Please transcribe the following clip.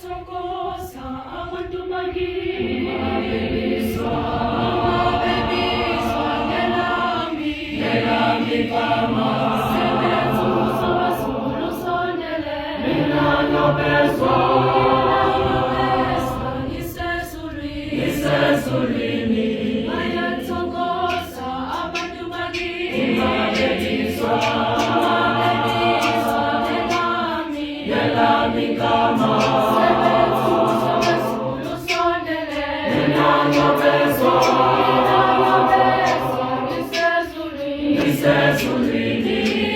Sokosa amantumagi Umabebiswa Gelami kama Sebetu Sabasulu Sonele Milano Beswa Isesurini Ayat Sokosa amantumagi Umabebiswa Gelami kama Isezulini